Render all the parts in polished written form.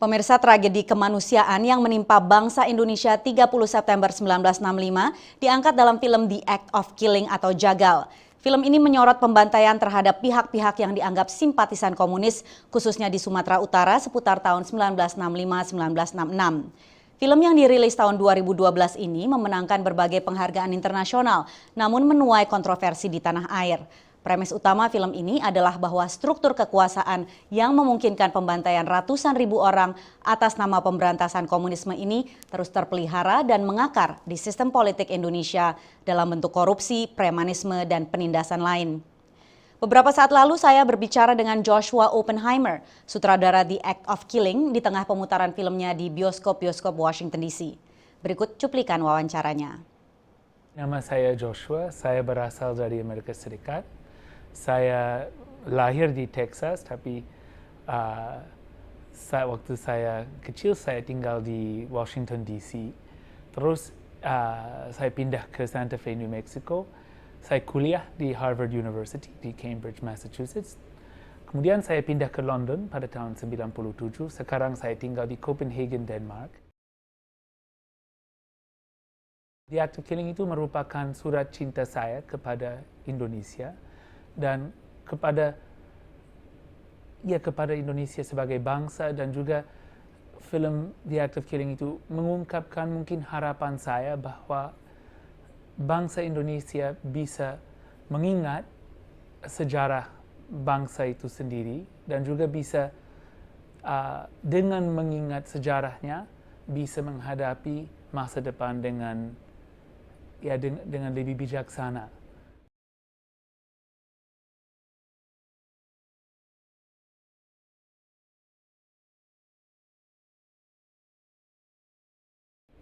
Pemirsa, tragedi kemanusiaan yang menimpa bangsa Indonesia 30 September 1965 diangkat dalam film The Act of Killing atau Jagal. Film ini menyorot pembantaian terhadap pihak-pihak yang dianggap simpatisan komunis, khususnya di Sumatera Utara seputar tahun 1965-1966. Film yang dirilis tahun 2012 ini memenangkan berbagai penghargaan internasional, namun menuai kontroversi di tanah air. Premis utama film ini adalah bahwa struktur kekuasaan yang memungkinkan pembantaian ratusan ribu orang atas nama pemberantasan komunisme ini terus terpelihara dan mengakar di sistem politik Indonesia dalam bentuk korupsi, premanisme, dan penindasan lain. Beberapa saat lalu saya berbicara dengan Joshua Oppenheimer, sutradara The Act of Killing di tengah pemutaran filmnya di bioskop-bioskop Washington DC. Berikut cuplikan wawancaranya. Nama saya Joshua, saya berasal dari Amerika Serikat. Saya lahir di Texas, tapi waktu saya kecil saya tinggal di Washington DC. Terus saya pindah ke Santa Fe, New Mexico. Saya kuliah di Harvard University di Cambridge, Massachusetts. Kemudian saya pindah ke London pada tahun 97. Sekarang saya tinggal di Copenhagen, Denmark. The Act of Killing itu merupakan surat cinta saya kepada Indonesia dan kepada Indonesia sebagai bangsa, dan juga film The Act of Killing itu mengungkapkan mungkin harapan saya bahwa bangsa Indonesia bisa mengingat sejarah bangsa itu sendiri, dan juga bisa dengan mengingat sejarahnya bisa menghadapi masa depan dengan lebih bijaksana.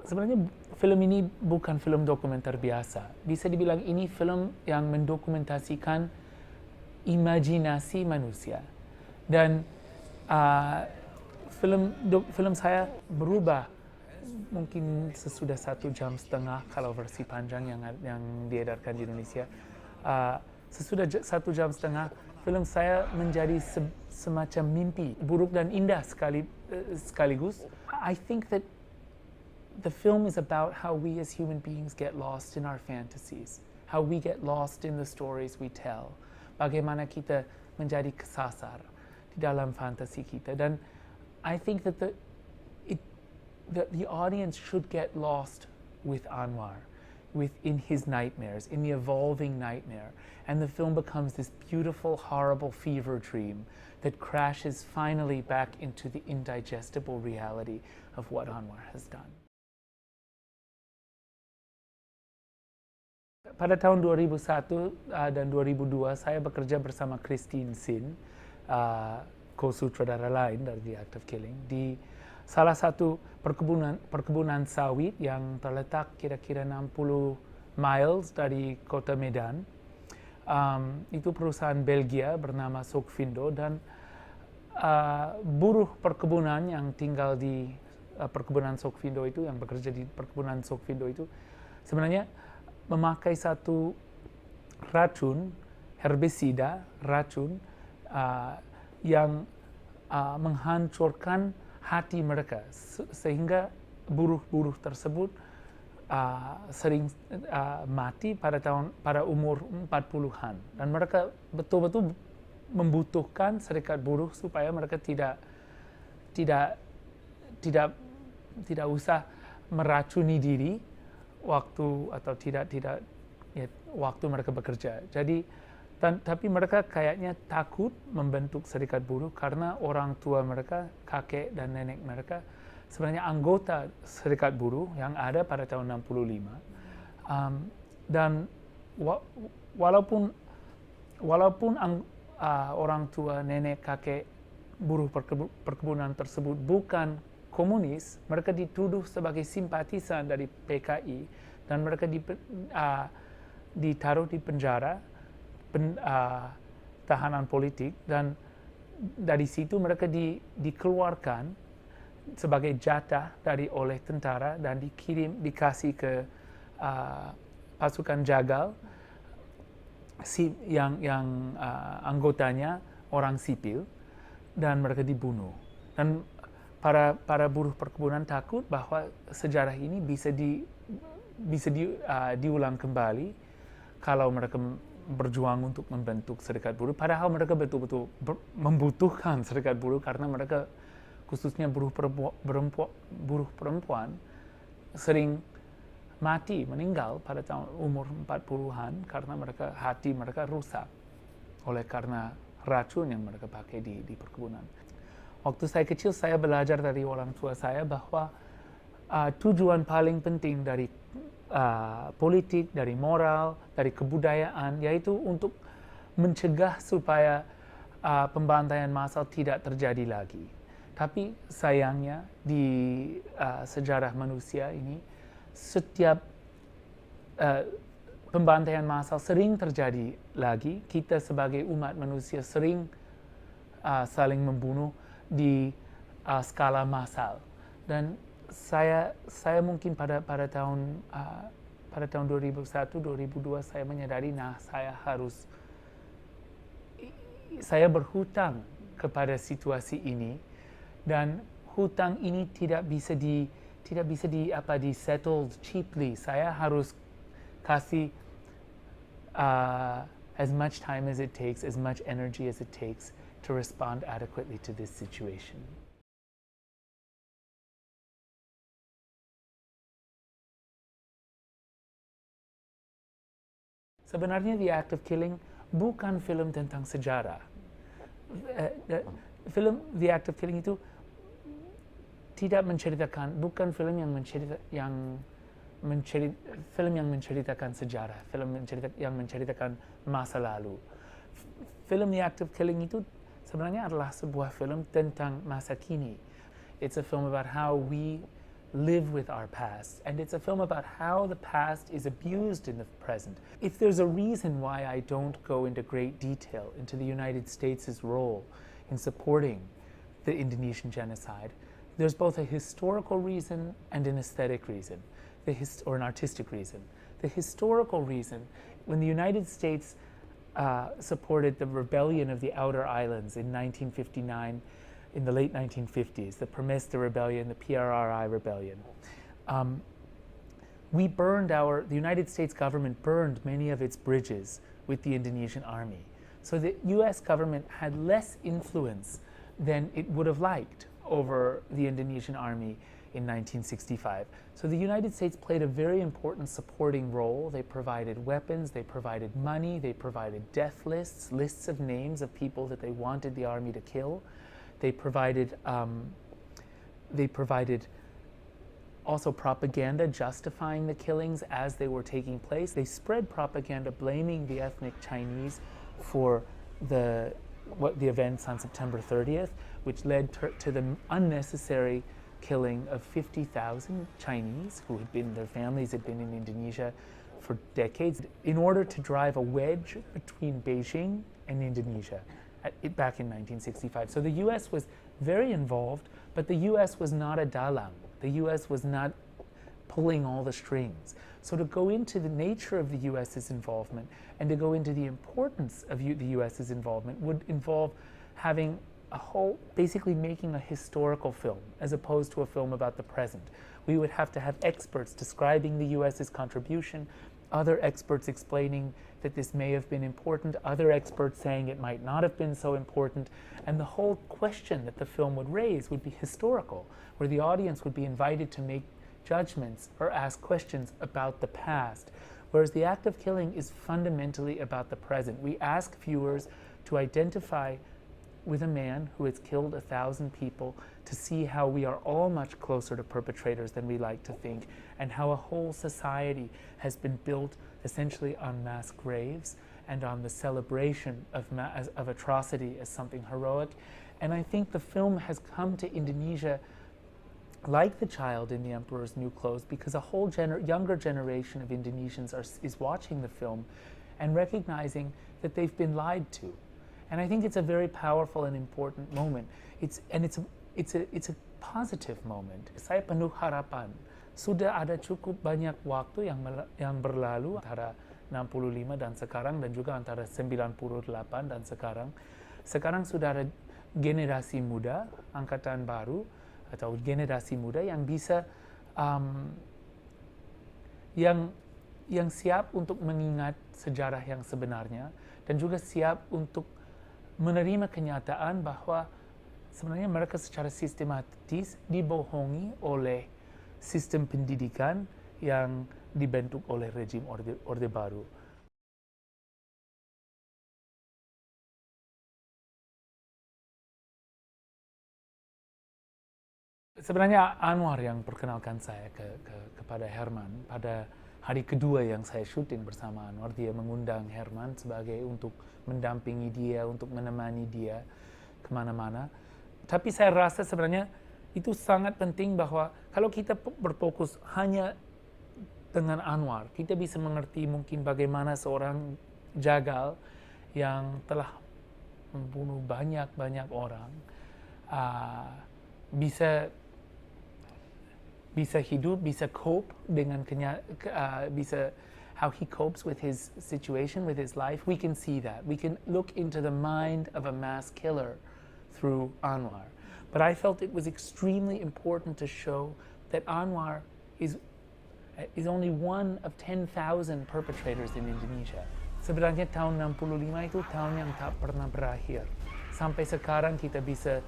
Sebenarnya film ini bukan film dokumenter biasa. Bisa dibilang ini film yang mendokumentasikan imajinasi manusia. Dan film saya berubah mungkin sesudah 1,5 jam kalau versi panjang yang diedarkan di Indonesia. Sesudah 1,5 jam, film saya menjadi semacam mimpi, buruk dan indah sekaligus. I think that the film is about how we as human beings get lost in our fantasies, how we get lost in the stories we tell, bagaimana kita menjadi kesasar di dalam fantasi kita. Dan I think that the audience should get lost with Anwar, in his nightmares, in the evolving nightmare. And the film becomes this beautiful, horrible fever dream that crashes finally back into the indigestible reality of what Anwar has done. Pada tahun 2001 dan 2002 saya bekerja bersama Christine Sin, co-sutradara lain dari The Act of Killing, di salah satu perkebunan sawit yang terletak kira-kira 60 miles dari kota Medan. Itu perusahaan Belgia bernama Sokvindo, dan buruh perkebunan yang tinggal di perkebunan Sokvindo itu, yang bekerja di perkebunan Sokvindo itu sebenarnya memakai satu racun, herbisida, yang menghancurkan hati mereka, sehingga buruh-buruh tersebut sering mati pada umur 40-an. Dan mereka betul-betul membutuhkan serikat buruh supaya mereka tidak usah meracuni diri waktu mereka bekerja. Jadi tapi mereka kayaknya takut membentuk serikat buruh karena orang tua mereka, kakek dan nenek mereka sebenarnya anggota serikat buruh yang ada pada tahun 65. Dan walaupun orang tua, nenek, kakek buruh perkebunan tersebut bukan komunis, mereka dituduh sebagai simpatisan dari PKI, dan mereka ditaruh di penjara, tahanan politik, dan dari situ mereka dikeluarkan sebagai jatah oleh tentara dan dikasih ke pasukan Jagal yang anggotanya orang sipil, dan mereka dibunuh. Dan para buruh perkebunan takut bahwa sejarah ini bisa diulang kembali kalau mereka berjuang untuk membentuk serikat buruh, padahal mereka betul-betul membutuhkan serikat buruh karena mereka, khususnya buruh perempuan, sering meninggal pada tahun umur 40-an karena hati mereka rusak oleh karena racun yang mereka pakai di perkebunan. Waktu saya kecil, saya belajar dari orang tua saya bahwa tujuan paling penting dari politik, dari moral, dari kebudayaan, yaitu untuk mencegah supaya pembantaian massal tidak terjadi lagi. Tapi sayangnya di sejarah manusia ini, setiap pembantaian massal sering terjadi lagi. Kita sebagai umat manusia sering saling membunuh di skala massal. Dan saya mungkin pada tahun 2001, 2002 saya menyadari, saya berhutang kepada situasi ini, dan hutang ini tidak bisa di settled cheaply. Saya harus kasih as much time as it takes, as much energy as it takes to respond adequately to this situation. Sebenarnya The Act of Killing bukan film tentang sejarah. Film The Act of Killing itu tidak bukan film yang menceritakan sejarah, yang menceritakan masa lalu. Film The Act of Killing itu sebenarnya adalah sebuah film tentang masa kini. It's a film about how we live with our past, and it's a film about how the past is abused in the present. If there's a reason why I don't go into great detail into the United States' role in supporting the Indonesian genocide, there's both a historical reason and an aesthetic reason, or an artistic reason. The historical reason, when the United States supported the rebellion of the Outer Islands in 1959, in the late 1950s, the Promesta Rebellion, the PRRI Rebellion, the United States government burned many of its bridges with the Indonesian army. So the US government had less influence than it would have liked over the Indonesian army in 1965. So the United States played a very important supporting role. They provided weapons, they provided money, they provided death lists of names of people that they wanted the army to kill. They provided also propaganda justifying the killings as they were taking place. They spread propaganda blaming the ethnic Chinese for the events on September 30th, which led to the unnecessary killing of 50,000 Chinese their families had been in Indonesia for decades, in order to drive a wedge between Beijing and Indonesia back in 1965. So the US was very involved, but the US was not a dalang. The US was not pulling all the strings. So to go into the nature of the US's involvement and to go into the importance of the US's involvement would involve having basically making a historical film as opposed to a film about the present. We would have to have experts describing the US's contribution, other experts explaining that this may have been important, other experts saying it might not have been so important, and the whole question that the film would raise would be historical, where the audience would be invited to make judgments or ask questions about the past, whereas The Act of Killing is fundamentally about the present. We ask viewers to identify with a man who has killed 1,000 people, to see how we are all much closer to perpetrators than we like to think, and how a whole society has been built essentially on mass graves and on the celebration of atrocity as something heroic. And I think the film has come to Indonesia like the child in The Emperor's New Clothes, because a whole younger generation of Indonesians is watching the film and recognizing that they've been lied to. And I think it's a very powerful and important moment. It's a positive moment. Saya penuh harapan. Sudah ada cukup banyak waktu yang berlalu antara 65 dan sekarang, dan juga antara 98 dan sekarang. Sekarang sudah ada generasi muda, angkatan baru, atau generasi muda yang bisa yang siap untuk mengingat sejarah yang sebenarnya dan juga siap untuk menerima kenyataan bahwa sebenarnya mereka secara sistematis dibohongi oleh sistem pendidikan yang dibentuk oleh rejim Orde Baru. Sebenarnya Anwar yang perkenalkan saya kepada Herman pada hari kedua yang saya syuting bersama Anwar. Dia mengundang Herman sebagai untuk mendampingi dia, untuk menemani dia kemana-mana. Tapi saya rasa sebenarnya itu sangat penting bahwa kalau kita berfokus hanya dengan Anwar, kita bisa mengerti mungkin bagaimana seorang jagal yang telah membunuh banyak orang bisa hidup, bisa cope dengan bisa how he copes with his situation, with his life. We can see that. We can look into the mind of a mass killer through Anwar. But I felt it was extremely important to show that Anwar is only one of 10,000 perpetrators in Indonesia. Sebenarnya tahun 65 itu tahun yang tak pernah berakhir. Sampai sekarang kita bisa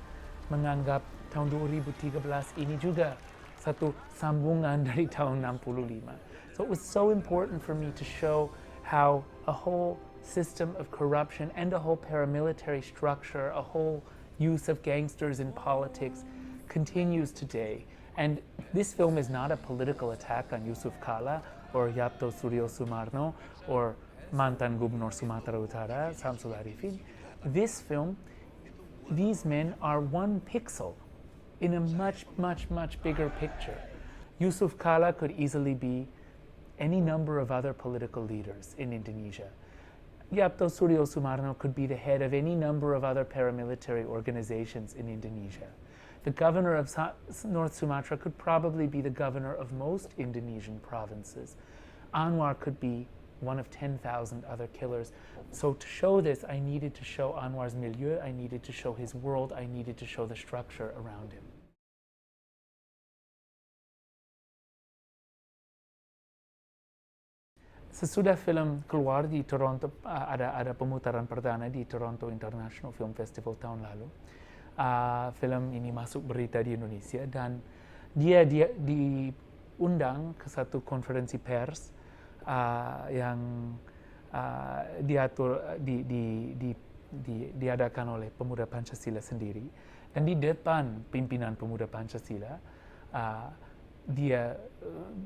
menganggap tahun 2013 ini juga satu sambungan dari tahun 65. So it was so important for me to show how a whole system of corruption and a whole paramilitary structure, a whole use of gangsters in politics continues today. And this film is not a political attack on Yusuf Kala or Yapto Suryo Sumarno or mantan Gubernur Sumatera Utara, Samsul Arifin. This film, these men are one pixel in a much bigger picture. Yusuf Kala could easily be any number of other political leaders in Indonesia. Yapto Suryo Sumarno could be the head of any number of other paramilitary organizations in Indonesia. The governor of North Sumatra could probably be the governor of most Indonesian provinces. Anwar could be one of 10,000 other killers. So to show this, I needed to show Anwar's milieu, I needed to show his world, I needed to show the structure around him. Sesudah film keluar di Toronto, ada pemutaran perdana di Toronto International Film Festival tahun lalu. Film ini masuk berita di Indonesia dan dia diundang ke satu konferensi pers yang diadakan oleh Pemuda Pancasila sendiri, dan di depan pimpinan Pemuda Pancasila dia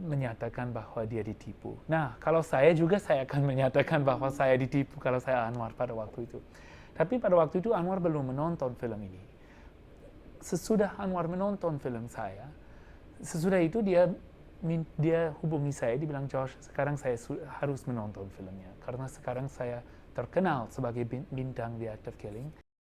menyatakan bahwa dia ditipu. Nah, kalau saya juga, saya akan menyatakan bahwa saya ditipu kalau saya Anwar pada waktu itu. Tapi pada waktu itu Anwar belum menonton film ini. Sesudah Anwar menonton film saya, sesudah itu dia hubungi saya, dia bilang, Josh, sekarang saya harus menonton filmnya karena sekarang saya terkenal sebagai bintang di Act of Killing.